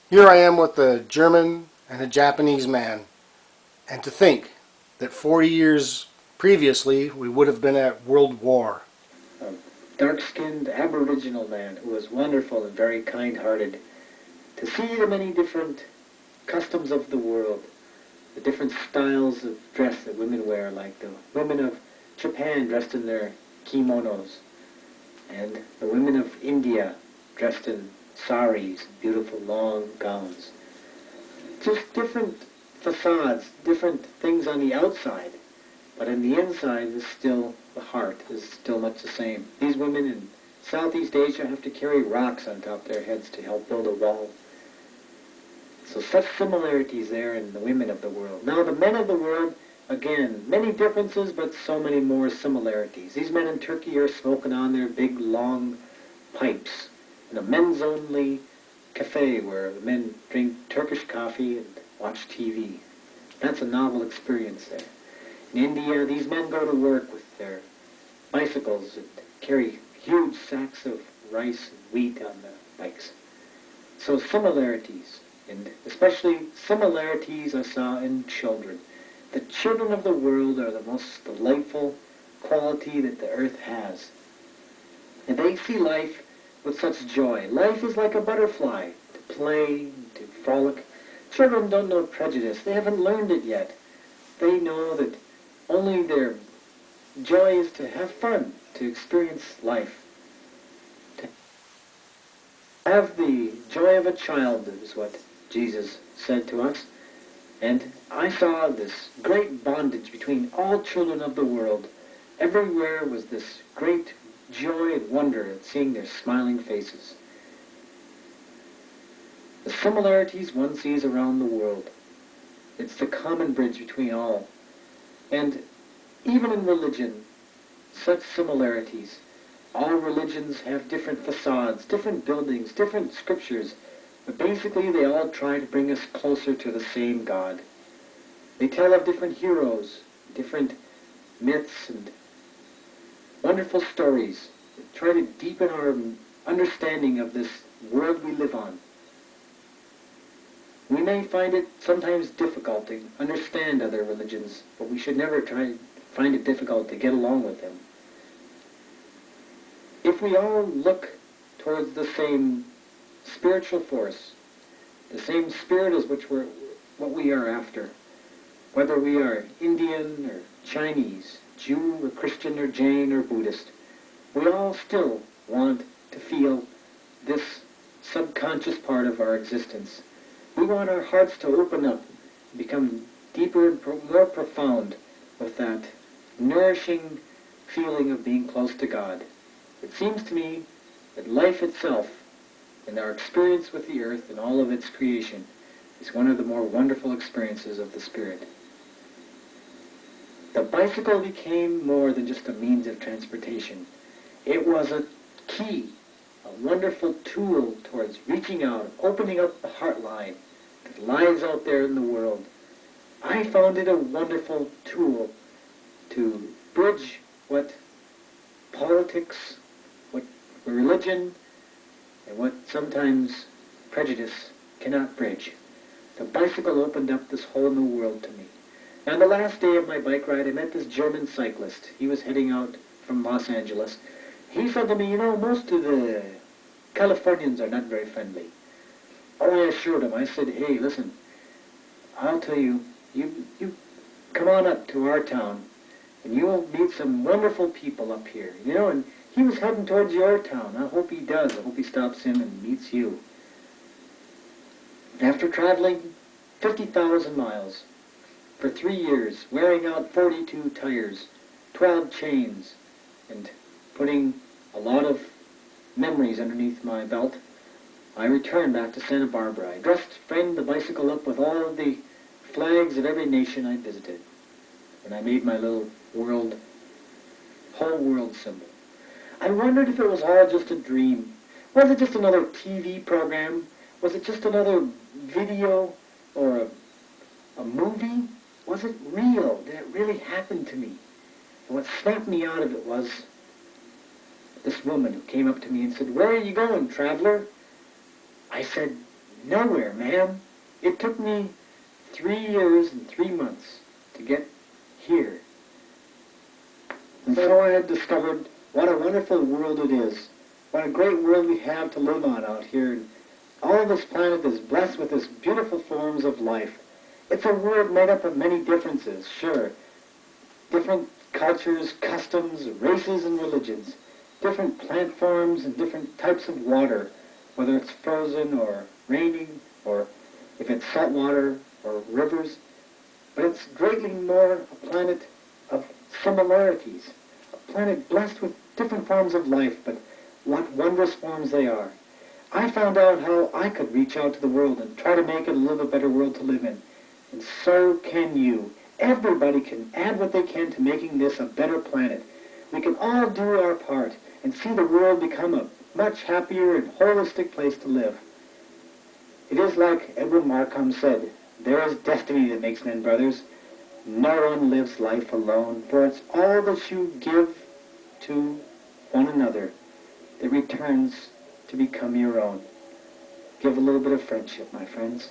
Here I am with a German and a Japanese man, and to think that 40 years previously we would have been at World War. A dark-skinned Aboriginal man who was wonderful and very kind-hearted, to see the many different customs of the world, the different styles of dress that women wear, like the women of Japan dressed in their kimonos, and the women of India dressed in saris, beautiful long gowns. Just different facades, different things on the outside, but in the inside is still, the heart is still much the same. These women in Southeast Asia have to carry rocks on top of their heads to help build a wall. So such similarities there in the women of the world. Now the men of the world, again, many differences, but so many more similarities. These men in Turkey are smoking on their big, long pipes in a men's-only cafe where the men drink Turkish coffee and watch TV. That's a novel experience there. In India, these men go to work with their bicycles and carry huge sacks of rice and wheat on the bikes. So similarities, and especially similarities I saw in children. The children of the world are the most delightful quality that the earth has. And they see life with such joy. Life is like a butterfly, to play, to frolic. Children don't know prejudice. They haven't learned it yet. They know that only their joy is to have fun, to experience life. To have the joy of a child is what Jesus said to us. And I saw this great bondage between all children of the world. Everywhere was this great joy and wonder at seeing their smiling faces. The similarities one sees around the world. It's the common bridge between all. And even in religion, such similarities. All religions have different facades, different buildings, different scriptures, but basically they all try to bring us closer to the same God. They tell of different heroes, different myths, and wonderful stories that try to deepen our understanding of this world we live on. We may find it sometimes difficult to understand other religions, but we should never try to find it difficult to get along with them. If we all look towards the same spiritual force, the same spirit as what we are after, whether we are Indian or Chinese, Jew or Christian or Jain or Buddhist, we all still want to feel this subconscious part of our existence. We want our hearts to open up, become deeper and more profound with that nourishing feeling of being close to God. It seems to me that life itself and our experience with the earth and all of its creation is one of the more wonderful experiences of the Spirit. The bicycle became more than just a means of transportation. It was a key, a wonderful tool towards reaching out, opening up the heart line that lies out there in the world. I found it a wonderful tool to bridge what politics, what religion, and what sometimes prejudice cannot bridge. The bicycle opened up this whole new world to me. And on the last day of my bike ride, I met this German cyclist. He was heading out from Los Angeles. He said to me, you know, most of the Californians are not very friendly. Oh, I assured him. I said, hey, listen, I'll tell you, you come on up to our town, and you'll meet some wonderful people up here. You know, and he was heading towards your town. I hope he does. I hope he stops in and meets you. After traveling 50,000 miles for 3 years, wearing out 42 tires, 12 chains, and putting a lot of memories underneath my belt, I returned back to Santa Barbara. I framed the bicycle up with all of the flags of every nation I visited, and I made my little whole world symbol. I wondered if it was all just a dream. Was it just another TV program? Was it just another video or a movie? Was it real? Did it really happen to me? And what snapped me out of it was this woman who came up to me and said, "Where are you going, traveler?" I said, Nowhere, ma'am. It took me 3 years and 3 months to get here. And so I had discovered what a wonderful world it is. What a great world we have to live on out here. And all of this planet is blessed with this beautiful forms of life. It's a world made up of many differences, sure. Different cultures, customs, races, and religions. Different plant forms and different types of water, whether it's frozen or raining, or if it's salt water or rivers. But it's greatly more a planet of similarities, a planet blessed with different forms of life, but what wondrous forms they are. I found out how I could reach out to the world and try to make it a little bit better world to live in. And so can you. Everybody can add what they can to making this a better planet. We can all do our part and see the world become a much happier and holistic place to live. It is like Edwin Markham said, there is destiny that makes men brothers. No one lives life alone, for it's all that you give to one another that returns to become your own. Give a little bit of friendship, my friends.